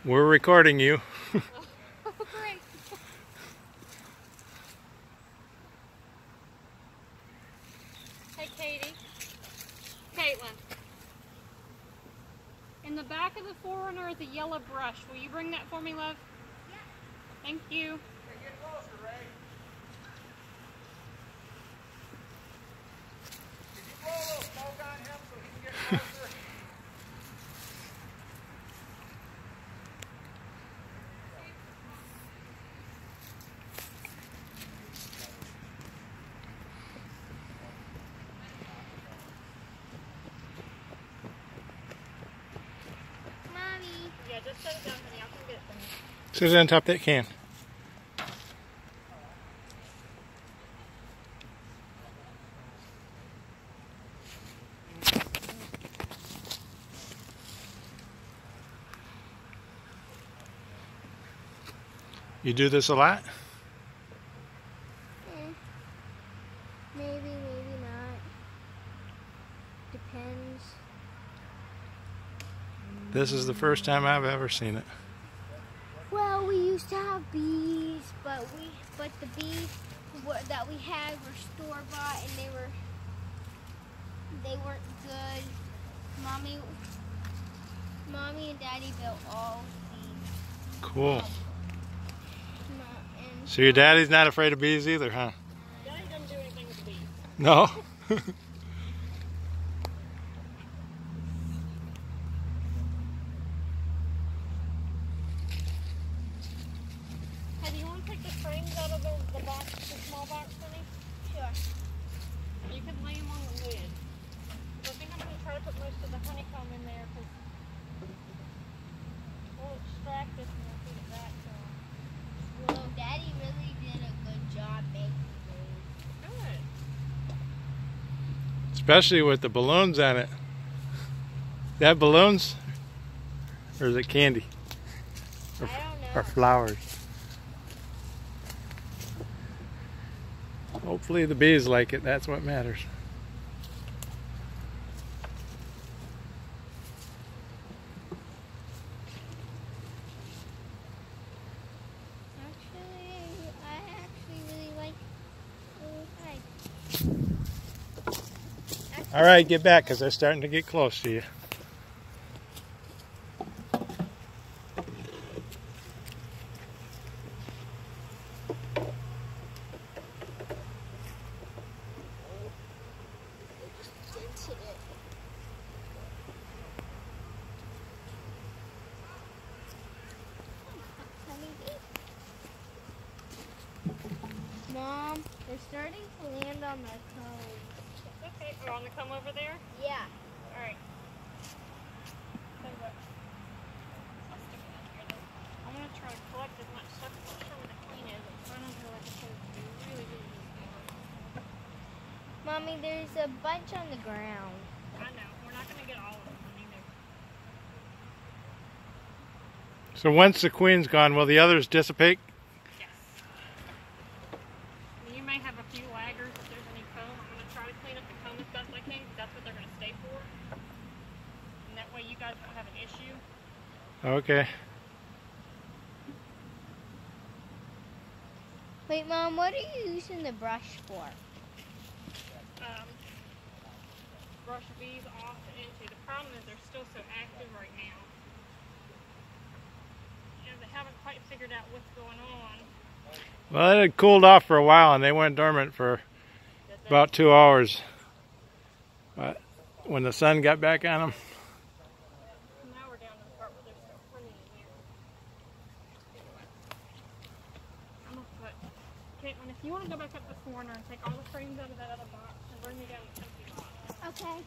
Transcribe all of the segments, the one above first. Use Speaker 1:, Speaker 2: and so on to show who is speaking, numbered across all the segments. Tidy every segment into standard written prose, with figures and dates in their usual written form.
Speaker 1: We're recording you.
Speaker 2: Oh, great. Hey, Katie. Caitlin. In the back of the Forerunner is a yellow brush. Will you bring that for me, love? Yeah. Thank you.
Speaker 1: Hey, get closer, Ray. Did you blow a little smoke on him so he can get closer?
Speaker 2: Mommy. Yeah, just set it down, honey. I'll come get it from you.
Speaker 1: Sit it on top of that can. You do this a lot?
Speaker 2: Maybe, maybe not. Depends.
Speaker 1: This is the first time I've ever seen it.
Speaker 2: Well, we used to have bees, but the bees that we had were store-bought and they weren't good. Mommy and Daddy built all these.
Speaker 1: Cool. So your daddy's not afraid of bees either, huh?
Speaker 2: Daddy doesn't do anything with bees.
Speaker 1: No?
Speaker 2: Hey, do you want to take the frames out of the box, the small box for me? Sure. You can lay them on the lid. I think I'm going to try to put most of the honeycomb in there because we'll extract this and we'll feed it back to them. Well, Daddy really did a good job making these. Good.
Speaker 1: Especially with the balloons on it. Is that balloons? Or is it candy?
Speaker 2: I don't know.
Speaker 1: Or flowers? Hopefully the bees like it. That's what matters.
Speaker 2: I actually really like the
Speaker 1: All right, get back because they're starting to get close to you.
Speaker 2: Mom, they're starting to land on the comb. Okay, we're on the comb over there? Yeah. Alright. I'm going to try to collect as much stuff. I'm not sure where the queen is. It's running here like it's supposed to be really, really good. Mommy, there's a bunch on the ground. I know. We're not going to get all of them either.
Speaker 1: So once the queen's gone, will the others dissipate?
Speaker 2: Yes. You may have a few laggers if there's any comb. I'm going to try to clean up the comb as best I can because that's what they're going to stay for. And that way you guys won't have an issue.
Speaker 1: Okay.
Speaker 2: Wait, Mom, what are you using the brush for? Brush bees off and into. The problem is they're still so active right now. And they haven't quite figured out what's going on.
Speaker 1: Well, it had cooled off for a while and they went dormant for about 2 hours. But when the sun got back on them.
Speaker 2: Now we're down to the part where they're still running in there. I'm going to put... Caitlin, if you want to go back up this corner and take all the frames out of that other box and bring me down the empty box. Okay.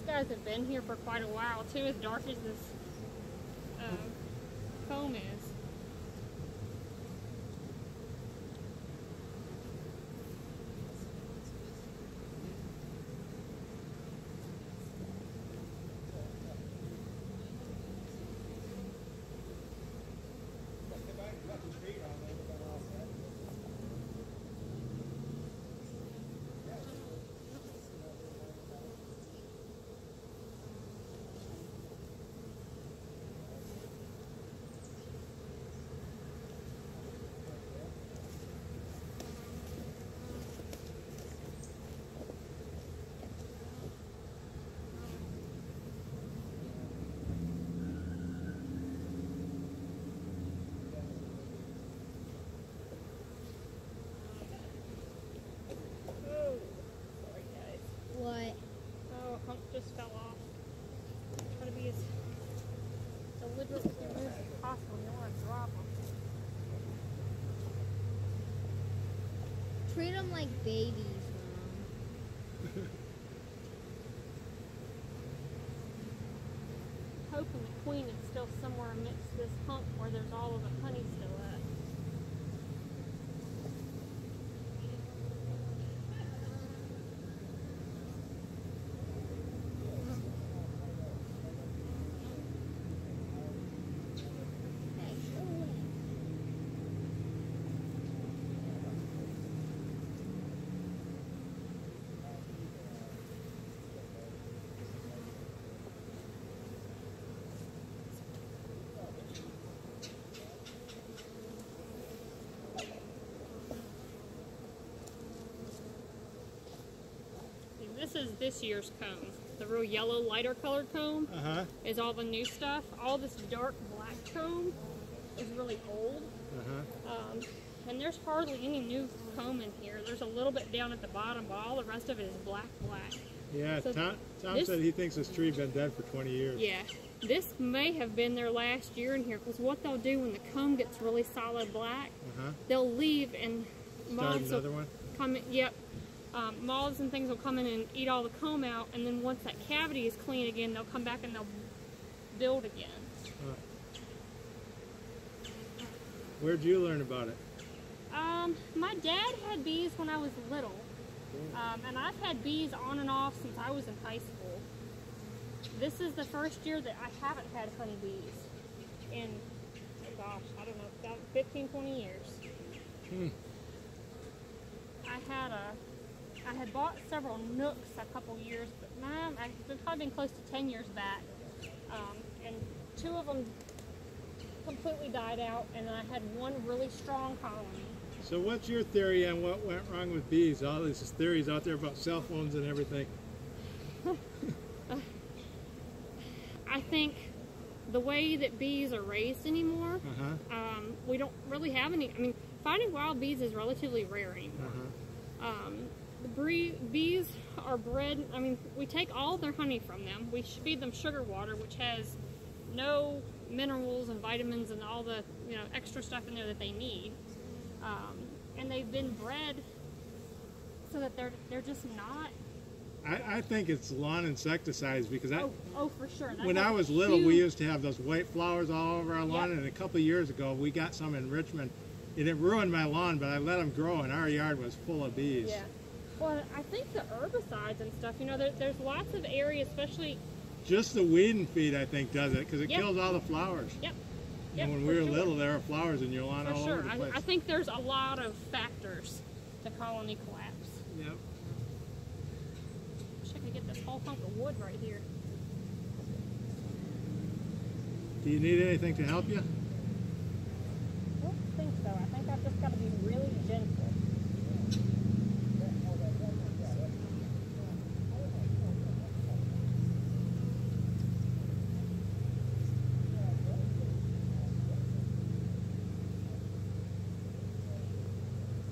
Speaker 3: guys have been here for quite a while too, as dark as this comb is.
Speaker 2: What?
Speaker 3: Oh, a hump just fell off. Try to be as deliberate with your moves as possible. You don't want to drop them.
Speaker 2: Treat them like babies, Mom.
Speaker 3: Hoping the queen is still somewhere amidst this hump where there's all of the honey still at. This is this year's comb. The real yellow, lighter colored comb is all the new stuff. All this dark black comb is really old. And there's hardly any new comb in here. There's a little bit down at the bottom, but all the rest of it is black.
Speaker 1: Yeah,
Speaker 3: so
Speaker 1: Tom said he thinks this tree been dead for 20 years.
Speaker 3: Yeah, this may have been their last year in here, because what they'll do when the comb gets really solid black, they'll leave and moths
Speaker 1: another one?
Speaker 3: come in. Yep. Moths and things will come in and eat all the comb out, and then once that cavity is clean again, they'll come back and they'll build again.
Speaker 1: Where'd you learn about it?
Speaker 3: My dad had bees when I was little, and I've had bees on and off since I was in high school. This is the first year that I haven't had honeybees in, oh gosh, I don't know, about 15, 20 years. I had bought several nooks a couple years, but I've probably been close to 10 years back, and 2 of them completely died out, and I had one really strong colony.
Speaker 1: So what's your theory on what went wrong with bees? All these theories out there about cell phones and everything.
Speaker 3: I think the way that bees are raised anymore, we don't really have any. I mean, finding wild bees is relatively rare anymore. The bees are bred, I mean, we take all their honey from them. We feed them sugar water, which has no minerals and vitamins and all the extra stuff in there that they need. And they've been bred so that they're just not.
Speaker 1: I think it's lawn insecticides, because
Speaker 3: oh for sure.
Speaker 1: When I was little, we used to have those white flowers all over our lawn, and a couple of years ago we got some in Richmond. And it ruined my lawn, but I let them grow, and our yard was full of bees.
Speaker 3: Yeah. Well, I think the herbicides and stuff, there's lots of areas, especially...
Speaker 1: Just the weed and feed, I think, does it, because it kills all the flowers.
Speaker 3: Yep.
Speaker 1: And when we were little, there were flowers in your lawn all over the place.
Speaker 3: I think there's a lot of factors to colony collapse.
Speaker 1: Yep.
Speaker 3: Wish I could get this whole hunk of wood right here.
Speaker 1: Do you need anything to help you?
Speaker 3: I don't think so. I think I've just got to be really gentle.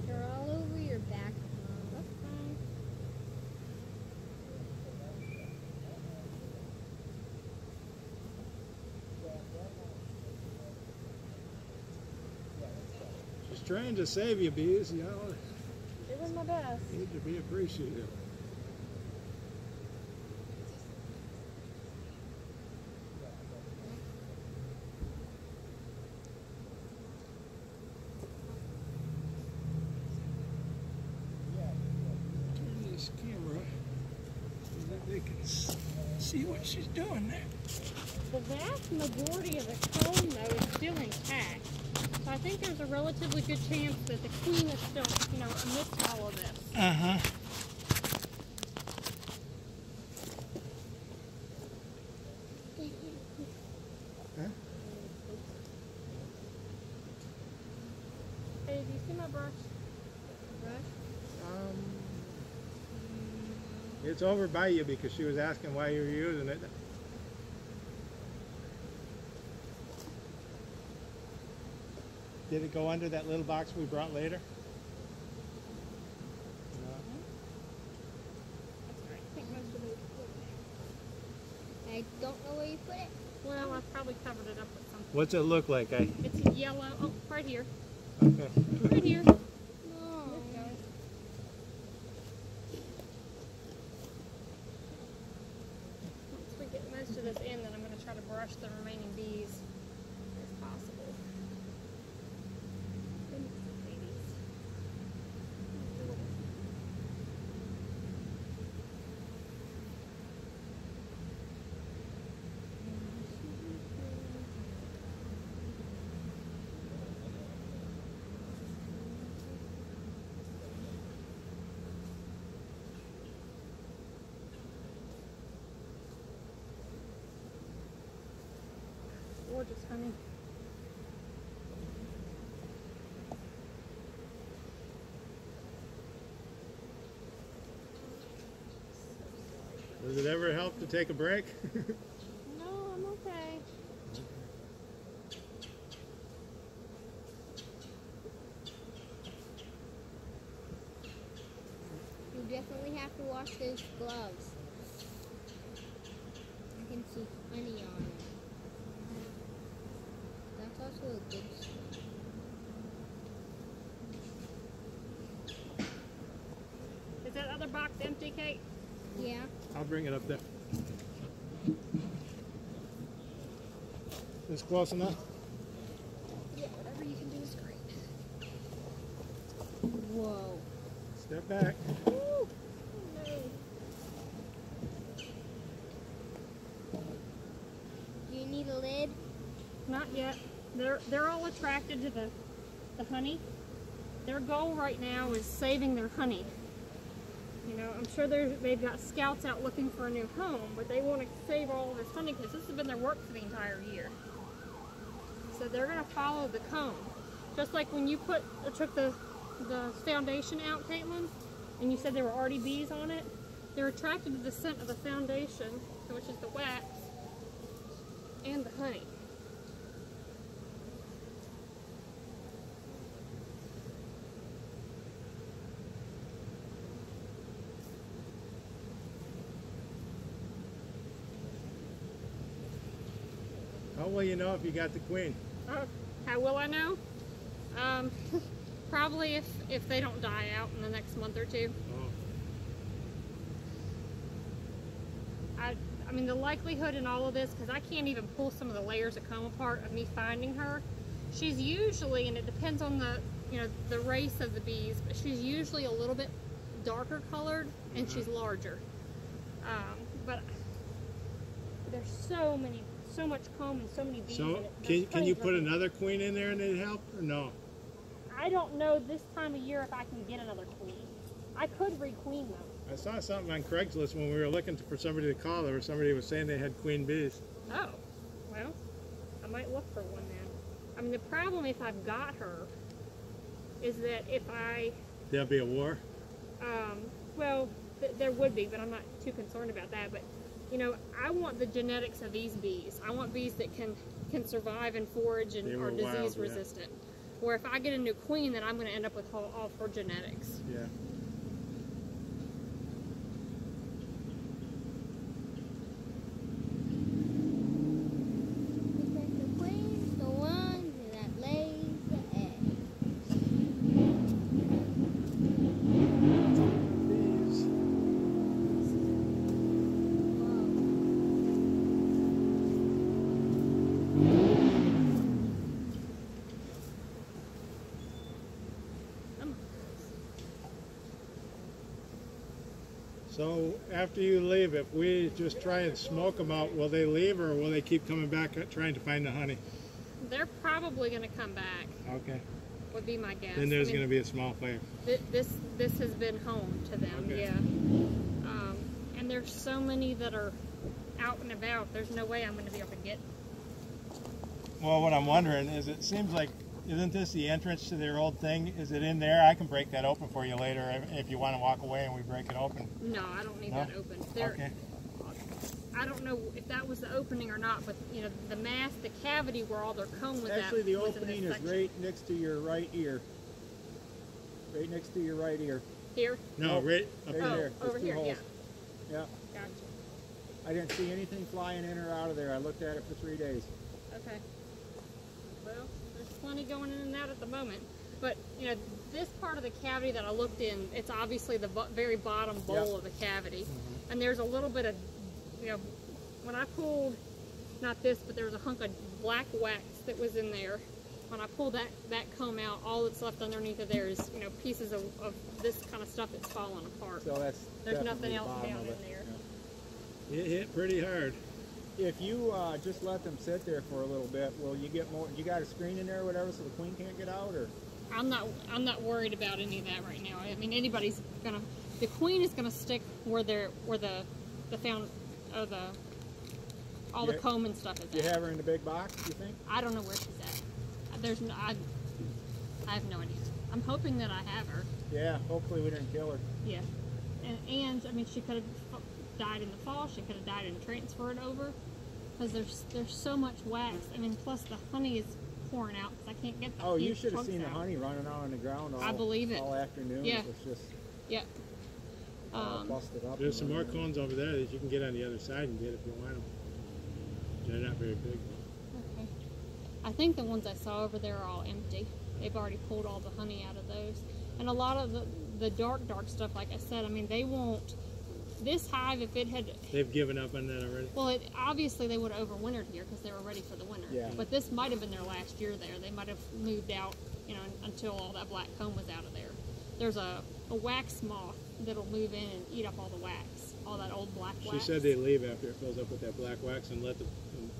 Speaker 2: You're all over your back, Mom.
Speaker 3: That's fine.
Speaker 1: Just trying to save you, bees, you know.
Speaker 3: Doing my best.
Speaker 1: Need to be appreciated.
Speaker 4: they can see what she's doing there.
Speaker 3: The vast majority of the comb, though, is still intact. So I think there's a relatively good chance that the queen is still, amidst all of this.
Speaker 4: Uh-huh.
Speaker 3: Hey, do you see my brush?
Speaker 1: It's over by you because she was asking why you were using it. Did it go under that little box we brought later? No.
Speaker 3: That's right. I think most of it.
Speaker 2: I don't know where you put it.
Speaker 3: Well, I probably covered it up with something.
Speaker 1: What's it look like?
Speaker 3: It's yellow. Oh, right here.
Speaker 1: Okay.
Speaker 3: Right here.
Speaker 2: No.
Speaker 3: Once we get most of this in, then I'm going to try to brush the remaining bees as possible. Gorgeous, honey.
Speaker 1: Does it ever help to take a break?
Speaker 3: No, I'm okay.
Speaker 2: You definitely have to wash those gloves. I can see honey on them. That's also a good smell.
Speaker 3: Is that other box empty, Kate?
Speaker 2: Yeah.
Speaker 1: I'll bring it up there. Is close enough?
Speaker 3: Yeah, whatever you can do is great.
Speaker 2: Whoa.
Speaker 1: Step back.
Speaker 3: Woo! No.
Speaker 2: Do you need a lid?
Speaker 3: Not yet. They're all attracted to the honey. Their goal right now is saving their honey. I'm sure they've got scouts out looking for a new home, but they want to save all of this honey because this has been their work for the entire year. So they're going to follow the comb. Just like when you took the foundation out, Caitlin, and you said there were already bees on it, they're attracted to the scent of the foundation, which is the wax, and the honey.
Speaker 1: How will you know if you got the queen?
Speaker 3: How will I know? Probably if they don't die out in the next month or two.
Speaker 1: Oh.
Speaker 3: I mean, the likelihood in all of this, because I can't even pull some of the layers of comb apart of me finding her. She's usually, and it depends on the race of the bees, but she's usually a little bit darker colored and she's larger. But there's so much comb and so many bees in
Speaker 1: So
Speaker 3: it.
Speaker 1: can you put another queen in there and it'd help or no?
Speaker 3: I don't know this time of year if I can get another queen. I could requeen them.
Speaker 1: I saw something on Craigslist when we were looking for somebody to call. There was somebody who was saying they had queen bees.
Speaker 3: Oh, well, I might look for one then. I mean, the problem if I've got her is that if
Speaker 1: There'll be a war?
Speaker 3: well, there would be, but I'm not too concerned about that. But, I want the genetics of these bees. I want bees that can survive and forage and are disease resistant. Where if I get a new queen, then I'm going to end up with all four genetics.
Speaker 1: Yeah.
Speaker 2: The queen's the one that lays the eggs.
Speaker 1: Bees. So after you leave, if we just try and smoke them out, will they leave or will they keep coming back trying to find the honey?
Speaker 3: They're probably going to come back.
Speaker 1: Okay.
Speaker 3: Would be my guess.
Speaker 1: Then there's going to be a small flame.
Speaker 3: This has been home to them.
Speaker 1: Okay.
Speaker 3: Yeah. And there's so many that are out and about. There's no way I'm going to be able to get.
Speaker 1: Well, what I'm wondering is, it seems like, isn't this the entrance to their old thing? Is it in there? I can break that open for you later if you want to walk away and we break it open.
Speaker 3: No, I don't need
Speaker 1: No?
Speaker 3: that open.
Speaker 1: Okay.
Speaker 3: I don't know if that was the opening or not, but you know, the mass, the cavity where all their comb was
Speaker 4: Actually,
Speaker 3: at.
Speaker 4: the
Speaker 3: was in
Speaker 4: opening
Speaker 3: this
Speaker 4: is
Speaker 3: section.
Speaker 4: right next to your right ear. Right next to your right ear.
Speaker 3: Here.
Speaker 1: No, right up
Speaker 4: Right
Speaker 3: Oh,
Speaker 4: there. There's
Speaker 3: over
Speaker 4: two
Speaker 3: here.
Speaker 4: holes.
Speaker 3: Yeah.
Speaker 4: Yeah.
Speaker 3: Gotcha.
Speaker 4: I didn't see anything flying in or out of there. I looked at it for 3 days.
Speaker 3: Okay. Well, there's plenty going in and out at the moment. But, you know, this part of the cavity that I looked in, it's obviously the very bottom bowl
Speaker 4: Yep.
Speaker 3: of the cavity. And there's a little bit of, you know, when I pulled, not this, but there was a hunk of black wax that was in there. When I pulled that comb out, all that's left underneath of there is, you know, pieces of this kind of stuff that's falling apart.
Speaker 4: So that's
Speaker 3: There's
Speaker 4: definitely
Speaker 3: nothing
Speaker 4: the
Speaker 3: else
Speaker 4: bottom
Speaker 3: down
Speaker 4: of
Speaker 3: in
Speaker 4: it.
Speaker 3: there.
Speaker 4: Yeah.
Speaker 1: It hit pretty hard.
Speaker 4: If you just let them sit there for a little bit, will you get more? You got a screen in there or whatever, so the queen can't get out, or?
Speaker 3: I'm not worried about any of that right now. I mean, anybody's gonna, the queen is gonna stick where the found, all the
Speaker 4: Yeah.
Speaker 3: comb and stuff is
Speaker 4: Do you
Speaker 3: at.
Speaker 4: have her in the big box, you think?
Speaker 3: I don't know where she's at. There's no, I have no idea. I'm hoping that I have her.
Speaker 4: Yeah, hopefully we didn't kill her.
Speaker 3: Yeah, and I mean, she could have died in the fall. She could have died and transferred over, because there's so much wax. I mean, plus the honey is pouring out because I can't get the
Speaker 4: Oh, you
Speaker 3: huge
Speaker 4: should have
Speaker 3: chunks
Speaker 4: seen the
Speaker 3: out.
Speaker 4: honey running out on the ground all,
Speaker 3: I believe it.
Speaker 4: all afternoon.
Speaker 3: Yeah.
Speaker 4: It was just
Speaker 3: Yeah.
Speaker 4: busted up.
Speaker 1: There's some
Speaker 4: and
Speaker 1: more
Speaker 4: everything.
Speaker 1: cones over there that you can get on the other side and get if you want them. They're not very big.
Speaker 3: Okay. I think the ones I saw over there are all empty. They've already pulled all the honey out of those. And a lot of the dark stuff, like I said, I mean, they won't, this hive, if it had,
Speaker 1: They've given up on that already.
Speaker 3: well, obviously they would have overwintered here because they were ready for the winter.
Speaker 4: Yeah.
Speaker 3: But this might have been their last year there. They might have moved out, you know, until all that black comb was out of there. There's a wax moth that'll move in and eat up all the wax, all that old black wax.
Speaker 1: She said they leave after it fills up with that black wax and let the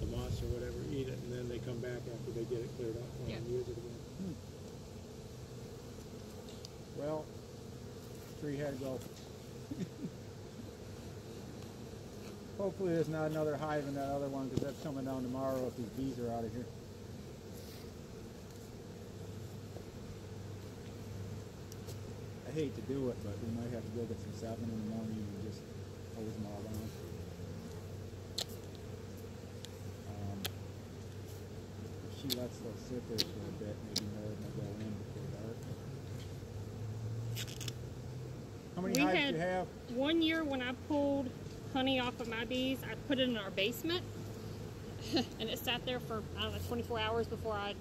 Speaker 1: moths or whatever eat it, and then they come back after they get it cleared up and
Speaker 3: Yeah.
Speaker 1: use it again.
Speaker 4: Well, tree had to go. Hopefully there's not another hive in that other one, because that's coming down tomorrow if these bees are out of here. I hate to do it, but we might have to go get some 7 in the morning and just hose them all down. If she lets those sit there for a bit, maybe more will go in before dark. How many
Speaker 3: We
Speaker 4: hives
Speaker 3: had-
Speaker 4: do you have?
Speaker 3: One year when I pulled honey off of my bees, I put it in our basement, and it sat there for, I don't know, 24 hours before I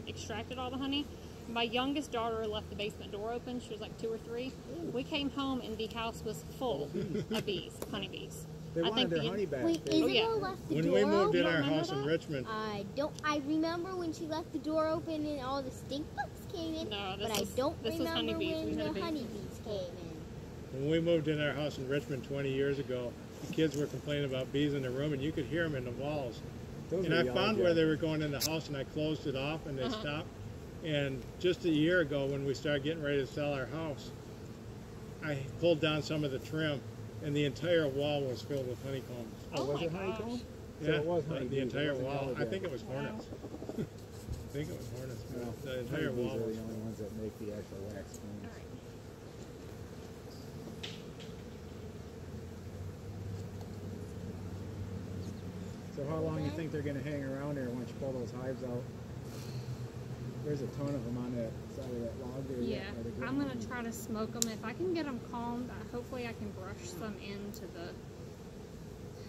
Speaker 3: extracted all the honey. My youngest daughter left the basement door open. She was like 2 or 3. We came home and the house was full of bees, honeybees.
Speaker 4: They
Speaker 3: I
Speaker 4: wanted
Speaker 3: think
Speaker 4: their honey back.
Speaker 2: Wait,
Speaker 4: They-
Speaker 3: Oh, yeah.
Speaker 2: Isabel left the
Speaker 1: When
Speaker 2: door
Speaker 1: we moved
Speaker 2: open?
Speaker 1: in
Speaker 3: don't
Speaker 1: our
Speaker 3: remember
Speaker 1: house in
Speaker 3: that?
Speaker 1: Richmond,
Speaker 2: I remember when she left the door open and all the stink bugs came in,
Speaker 3: No,
Speaker 2: but
Speaker 3: this
Speaker 2: I
Speaker 3: was-
Speaker 2: don't
Speaker 3: this was
Speaker 2: remember
Speaker 3: honeybees. We
Speaker 2: when
Speaker 3: had a
Speaker 2: the
Speaker 3: bee.
Speaker 2: honeybees came in.
Speaker 1: when we moved in our house in Richmond 20 years ago, the kids were complaining about bees in the room, and you could hear them in the walls.
Speaker 4: those
Speaker 1: And
Speaker 4: are
Speaker 1: I
Speaker 4: yellow
Speaker 1: found
Speaker 4: jackets.
Speaker 1: where they were going in the house, and I closed it off, and they stopped. And just a year ago, when we started getting ready to sell our house, I pulled down some of the trim, and the entire wall was filled with honeycombs.
Speaker 4: Oh, was
Speaker 3: my
Speaker 4: it
Speaker 3: gosh.
Speaker 4: honeycomb? So it was honeybees,
Speaker 1: the
Speaker 4: it
Speaker 1: entire
Speaker 4: wasn't
Speaker 1: wall.
Speaker 4: yellow
Speaker 1: I think it
Speaker 4: jackets.
Speaker 1: was hornets. I think it was hornets. but
Speaker 4: No,
Speaker 1: the entire
Speaker 4: honeybees
Speaker 1: wall
Speaker 4: are
Speaker 1: was.
Speaker 4: the only ones that make the actual wax combs.
Speaker 3: All right.
Speaker 4: So how long do you think they're going to hang around there once you pull those hives out? There's a ton of them on that side of that log there.
Speaker 3: Yeah,
Speaker 4: Are they
Speaker 3: I'm
Speaker 4: good?
Speaker 3: gonna try to smoke them. If I can get them calmed, hopefully I can brush some into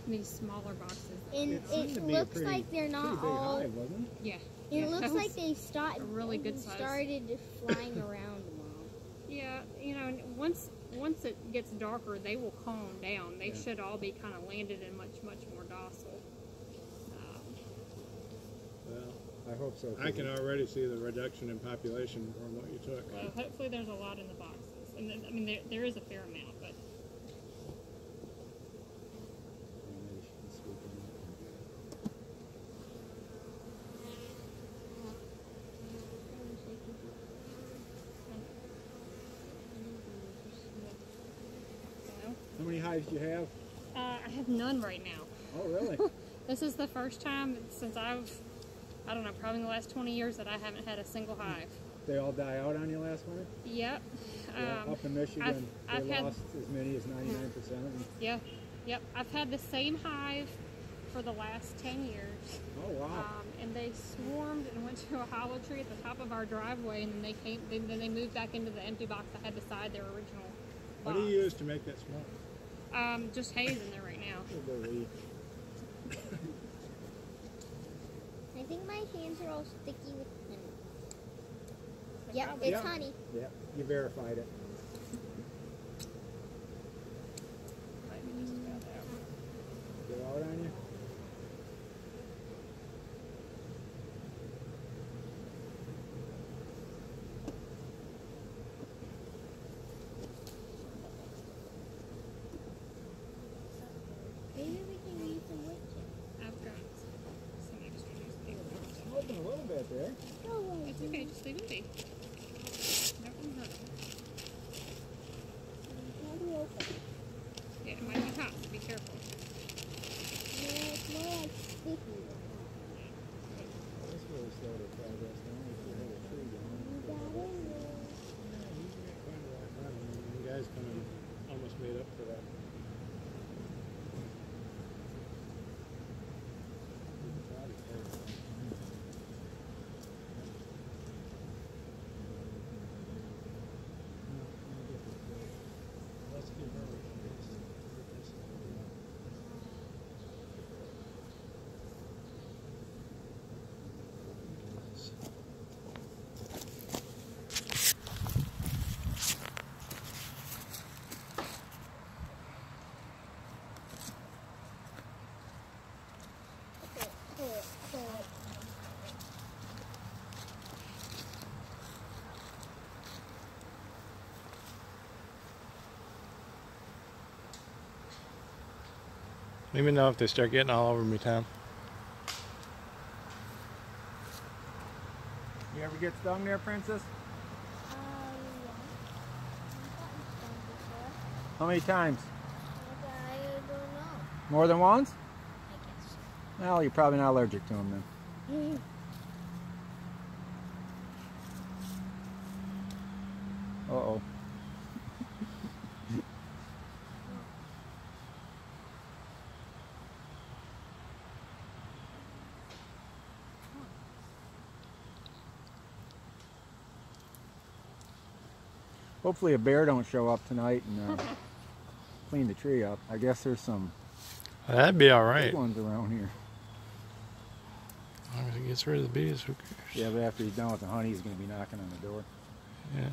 Speaker 3: these smaller boxes.
Speaker 2: And
Speaker 4: It seemed to
Speaker 2: it
Speaker 4: be a
Speaker 2: looks
Speaker 4: pretty-
Speaker 2: like they're not
Speaker 4: Pretty big
Speaker 2: all.
Speaker 4: hive, wasn't it?
Speaker 3: Yeah.
Speaker 2: It
Speaker 3: Yeah,
Speaker 2: looks
Speaker 3: that
Speaker 2: like
Speaker 3: was
Speaker 2: they started
Speaker 3: a really good size.
Speaker 2: started flying around them all.
Speaker 3: Yeah, you know, and once it gets darker, they will calm down. They
Speaker 4: Yeah.
Speaker 3: should all be kind of landed and much more docile.
Speaker 1: Well,
Speaker 4: I hope so. 'cause
Speaker 1: I can already see the reduction in population from what you took.
Speaker 3: Well, hopefully there's a lot in the boxes, and then, I mean there is a fair amount, but
Speaker 4: hives you have?
Speaker 3: I have none right now.
Speaker 4: Oh, really?
Speaker 3: This is the first time since I don't know, probably in the last 20 years that I haven't had a single hive.
Speaker 4: They all die out on you last winter?
Speaker 3: Yep.
Speaker 4: Yeah, up in Michigan,
Speaker 3: I've
Speaker 4: they
Speaker 3: had-
Speaker 4: lost as many as 99% of them.
Speaker 3: Yeah. Yep. I've had the same hive for the last 10 years.
Speaker 4: Oh, wow.
Speaker 3: And they swarmed and went to a hollow tree at the top of our driveway, and then they moved back into the empty box that had beside their original
Speaker 1: What
Speaker 3: box.
Speaker 1: do you use to make that smoke?
Speaker 3: Just haze in there right now.
Speaker 2: I think my hands are all sticky with honey. Yep, it's
Speaker 4: Yeah.
Speaker 2: honey.
Speaker 4: Yeah, you verified it.
Speaker 3: Maybe just about that.
Speaker 4: They're out on you?
Speaker 2: Maybe we can use some wood chips.
Speaker 3: I've got some extra juice.
Speaker 4: Smoking a little bit there.
Speaker 2: Oh,
Speaker 3: It's okay, just leave it be. That won't hurt.
Speaker 2: how do you open it?
Speaker 3: Yeah, it might be hot, so be careful.
Speaker 2: Yeah, it's more like sticky.
Speaker 4: This really slowed their progress down. We still have a tree going.
Speaker 2: You got in there.
Speaker 1: Yeah, he's got quite a lot of money. You guys kind of almost made up for that. Let's give her a chance.
Speaker 2: Pull it.
Speaker 1: Let me know if they start getting all over me, Tom.
Speaker 4: You ever get stung there, Princess?
Speaker 2: Yeah. I've gotten stung before.
Speaker 4: How many times?
Speaker 2: I don't know.
Speaker 4: More than once?
Speaker 2: I guess.
Speaker 4: Well, you're probably not allergic to them then. Uh-oh. Hopefully a bear don't show up tonight and clean the tree up. I guess there's some
Speaker 1: That'd be all
Speaker 4: big
Speaker 1: right.
Speaker 4: ones around here.
Speaker 1: As long as it gets rid of the bees, who cares?
Speaker 4: Yeah, but after he's done with the honey, he's going to be knocking on the door.
Speaker 1: Yeah.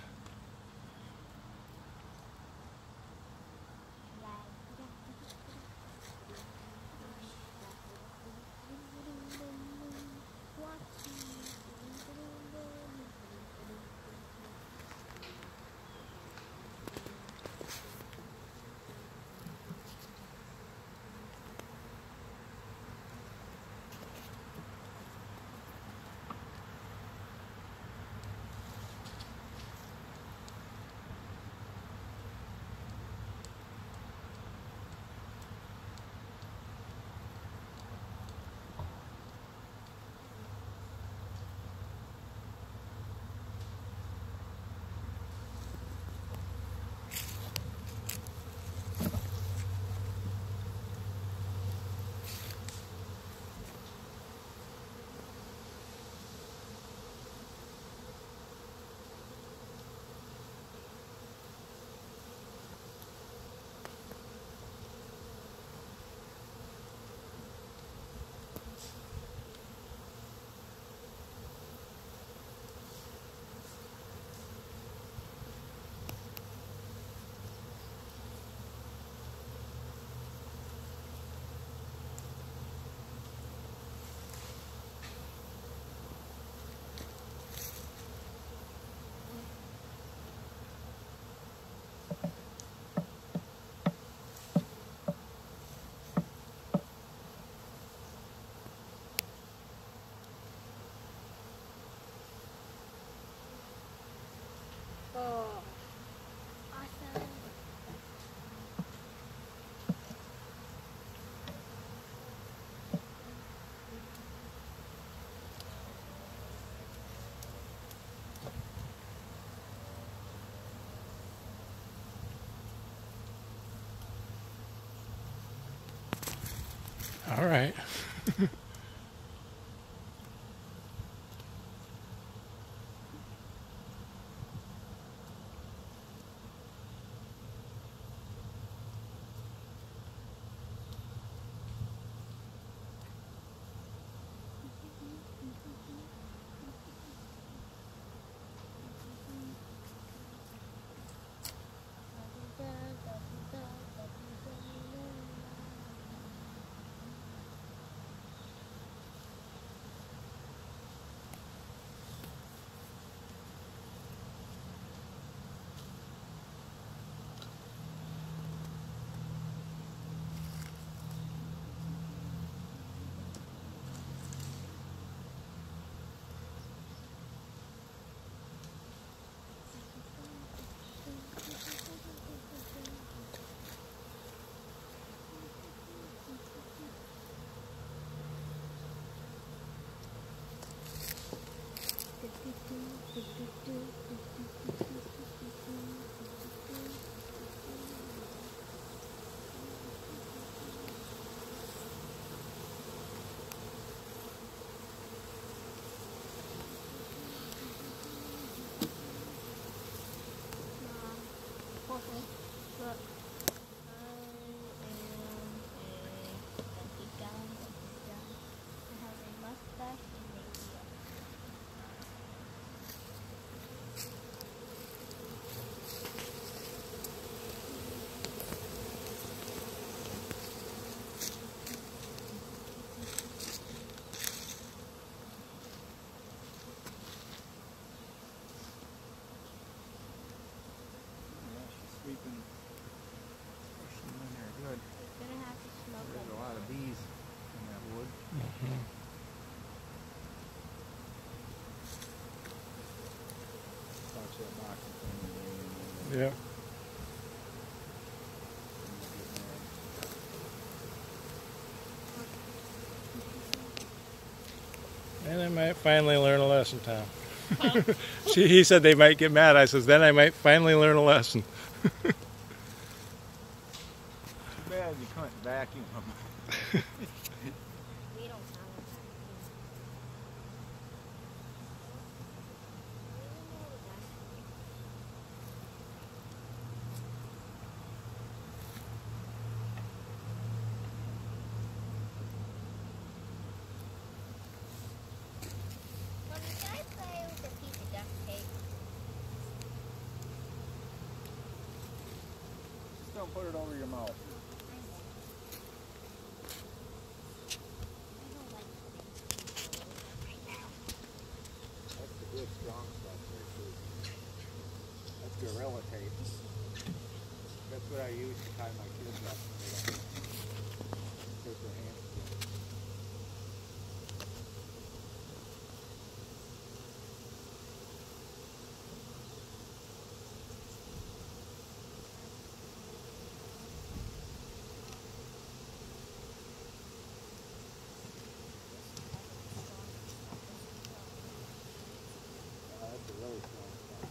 Speaker 1: All right.
Speaker 3: Look.
Speaker 4: Sweeping. Pushing in there good.
Speaker 2: Gonna have to smoke
Speaker 4: There's a lot of bees in that wood. Watch that box in front of you.
Speaker 1: Yeah. And I might finally learn a lesson, Tom. He said they might get mad. I says, then I might finally learn a lesson.
Speaker 4: Too bad you couldn't vacuum them.
Speaker 2: We don't sound like that. Mommy, can I play with a piece of duct tape?
Speaker 4: Just don't put it over your mouth. That's the good strong stuff there too. That's Gorilla tape. That's what I use to tie my kids up when they don't hurt their hands. That's a really strong stuff.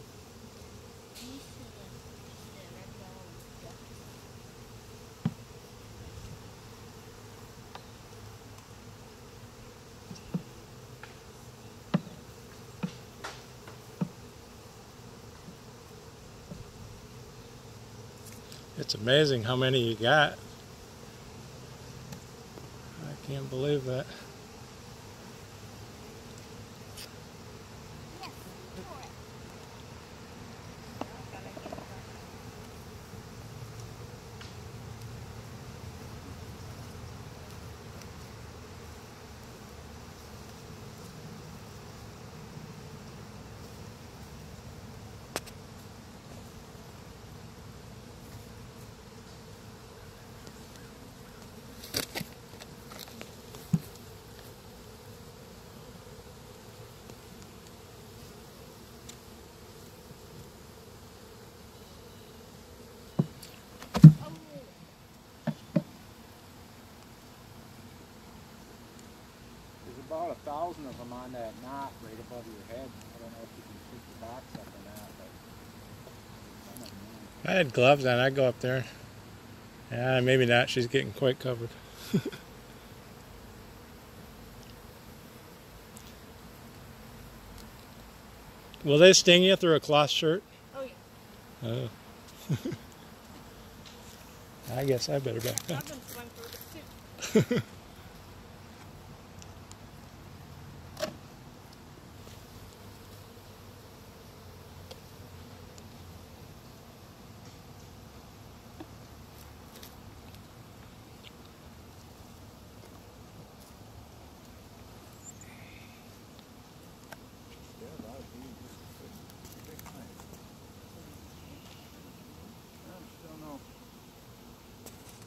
Speaker 1: It's amazing how many you got. I can't believe that.
Speaker 4: There's about 1,000 of them on that knot right above your head. I don't know if you can pick the box up or not, but some of them
Speaker 1: If I had gloves on, I'd go up there. Yeah, maybe not. She's getting quite covered. Will they sting you through a cloth shirt?
Speaker 3: Oh yeah.
Speaker 1: Oh. I guess I better back up.
Speaker 3: I've been stung through it too.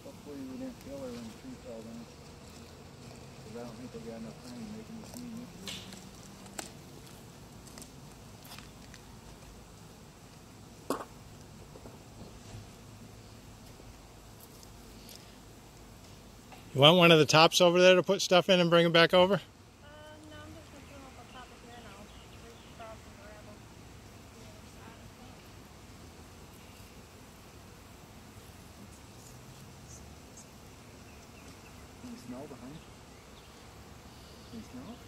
Speaker 4: Hopefully we didn't kill her when the tree fell down. Because I don't think they got enough time to make any scene this year.
Speaker 1: You want one of the tops over there to put stuff in and bring it back over?
Speaker 3: No, I'm just going to put them up on top of here and I'll reach across and grab them on the other side, I think.
Speaker 4: Can you smell the honey? Can you smell it?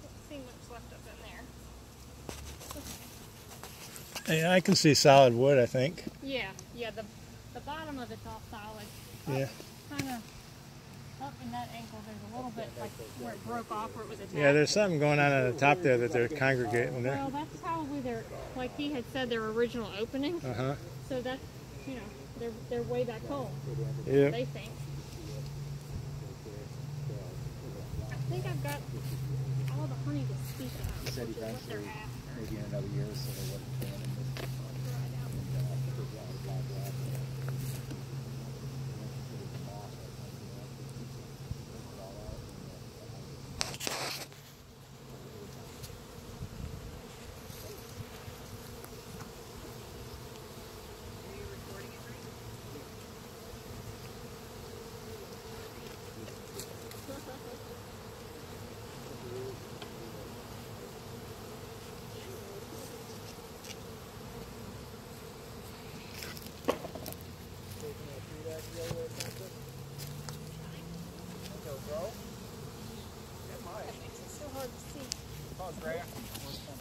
Speaker 3: Don't see much left up in there.
Speaker 1: Yeah, I can see solid wood, I think.
Speaker 3: Yeah, the bottom of it's all solid.
Speaker 1: Yeah.
Speaker 3: Kind of up in that ankle, there's a little bit like where it broke off, where it was attached.
Speaker 1: Yeah, there's something going on at the top there that they're congregating there.
Speaker 3: Well, that's probably their, like he had said, their original opening.
Speaker 1: Uh-huh.
Speaker 3: So that's, you know, they're way back home.
Speaker 1: Yeah.
Speaker 3: They think. I think I've got all the honey to speak of.
Speaker 4: He said
Speaker 3: Which is what they're
Speaker 4: eventually,
Speaker 3: after.
Speaker 4: maybe in another year or so, they wouldn't can in this.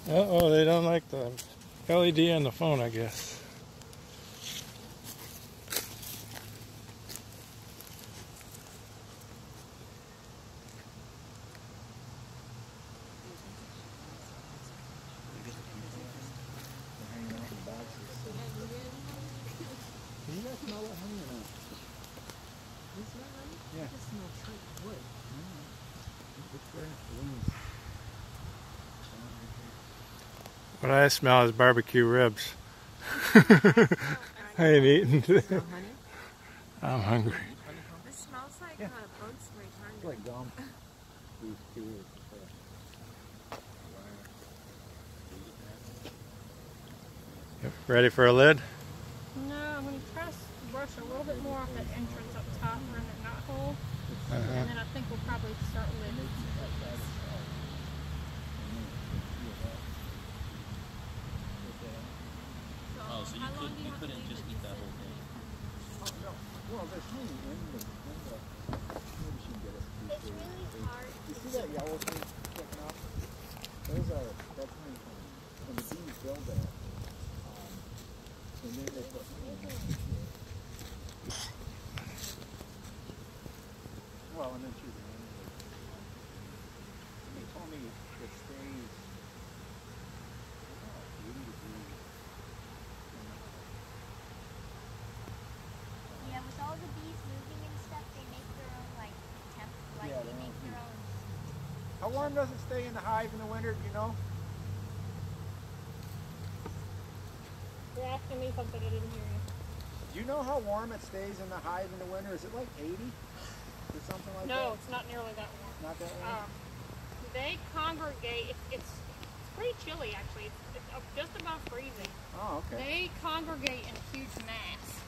Speaker 1: Uh-oh, they don't like the LED on the phone, I guess.
Speaker 4: Can you guys smell that honey or not?
Speaker 5: Is that honey?
Speaker 4: Yeah.
Speaker 5: I just smell charred wood.
Speaker 4: It's there.
Speaker 1: What I smell is barbecue ribs. I ain't eating today.
Speaker 5: Smell honey?
Speaker 1: I'm hungry.
Speaker 5: This smells like boats
Speaker 4: It's
Speaker 5: returned.
Speaker 4: like gum. These two
Speaker 1: Yep. Ready for a lid?
Speaker 3: No, I'm going to press brush a little bit more off that entrance up top or in that knot hole. And then I think we'll probably start lidding like this.
Speaker 6: Oh, so you couldn't just eat that whole thing.
Speaker 4: Well, there's honey in the maybe she can get us.
Speaker 2: It's really hard.
Speaker 4: You see that yellow thing sticking up? Those are, that's honey from the bees build that. And then they put honey in it. Well, and then she's somebody told me it stays 80 degrees.
Speaker 2: Yeah, with all the bees moving and stuff, they make their own
Speaker 4: Yeah,
Speaker 2: they make their own.
Speaker 4: How warm does it stay in the hive in the winter, do you know?
Speaker 3: You're asking me something I didn't hear you.
Speaker 4: Do you know how warm it stays in the hive in the winter? Is it like 80 or something like that?
Speaker 3: No, it's not nearly that warm.
Speaker 4: Not that warm?
Speaker 3: They congregate, it's pretty chilly actually. It's up just above freezing.
Speaker 4: Oh, okay.
Speaker 3: They congregate in a huge mass.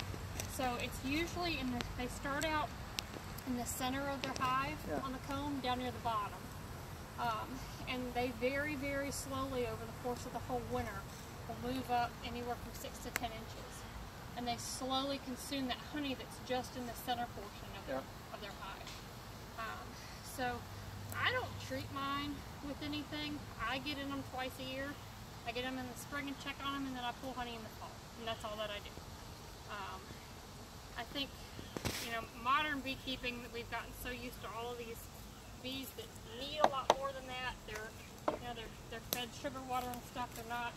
Speaker 3: So it's usually they start out in the center of their hive on the comb down near the bottom. And they very, very slowly over the course of the whole winter will move up anywhere from 6 to 10 inches. And they slowly consume that honey that's just in the center portion of their hive. So I don't treat mine with anything. I get in them twice a year. I get them in the spring and check on them, and then I pull honey in the fall. And that's all that I do. I think, you know, modern beekeeping, that we've gotten so used to all of these bees that need a lot more than that. They're, you know, they're fed sugar water and stuff. They're not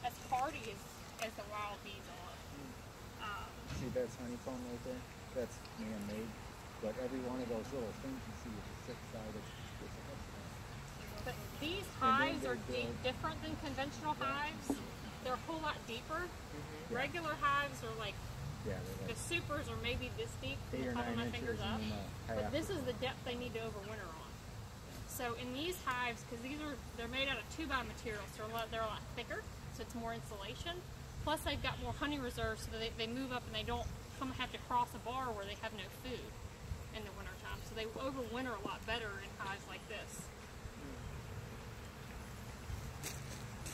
Speaker 3: as hardy as the wild bees are.
Speaker 4: See, that's honeycomb right there. That's man-made. But every one of those little things you see is a six-sided.
Speaker 3: But these hives are different than conventional hives. They're a whole lot deeper. Regular hives are like, the supers are maybe this deep,
Speaker 4: 8 or 9
Speaker 3: my
Speaker 4: inches
Speaker 3: fingers up. But this is the depth they need to overwinter on. So in these hives, because they're made out of 2x material, so they're a lot thicker, so it's more insulation. Plus they've got more honey reserves, so they move up and they don't have to cross a bar where they have no food in the wintertime. So they overwinter a lot better in hives like this.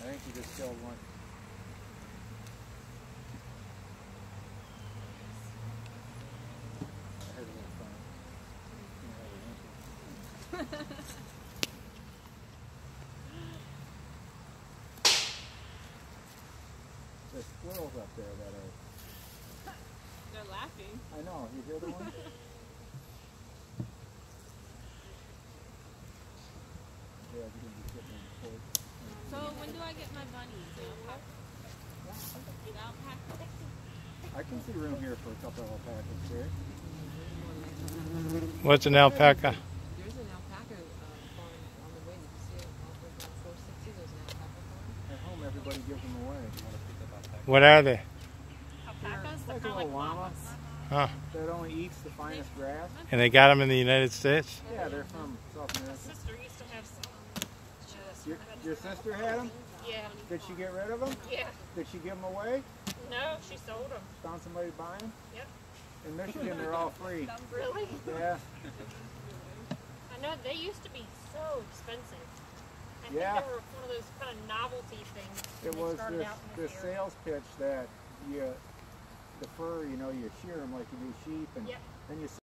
Speaker 4: I think you just killed one. I heard a little fun. There's squirrels up there that are...
Speaker 5: They're laughing.
Speaker 4: I know, you hear the one? Yeah, you're going to be sitting in the porch.
Speaker 5: So when do I get my bunnies? Alpaca?
Speaker 4: I can see room here for a couple of alpacas, right?
Speaker 1: What's an alpaca?
Speaker 5: There's an alpaca farm on the way. Did you see it? Off of 460, there's an alpaca farm.
Speaker 4: At home, everybody gives them away.
Speaker 1: What are they?
Speaker 3: Alpacas, they're
Speaker 4: Like
Speaker 3: kind
Speaker 4: a
Speaker 3: of like
Speaker 4: little llama
Speaker 1: Huh.
Speaker 4: that only eats the finest grass.
Speaker 1: And they got them in the United States?
Speaker 4: Yeah, they're from South
Speaker 3: My
Speaker 4: America.
Speaker 3: sister used to have some.
Speaker 4: Your sister had them?
Speaker 3: Yeah.
Speaker 4: Did she get rid of them?
Speaker 3: Yeah.
Speaker 4: Did she give them away?
Speaker 3: No, she sold them.
Speaker 4: Found somebody to buy them?
Speaker 3: Yep.
Speaker 4: In Michigan, they're all free.
Speaker 3: Really?
Speaker 4: Yeah.
Speaker 3: I know they used to be so expensive. I think
Speaker 4: Yeah.
Speaker 3: they were one of those kind of novelty things. when
Speaker 4: It
Speaker 3: they
Speaker 4: was
Speaker 3: started out in
Speaker 4: this
Speaker 3: this area.
Speaker 4: sales pitch that the fur, you know, you shear them like you do sheep, and
Speaker 3: Yep.
Speaker 4: then you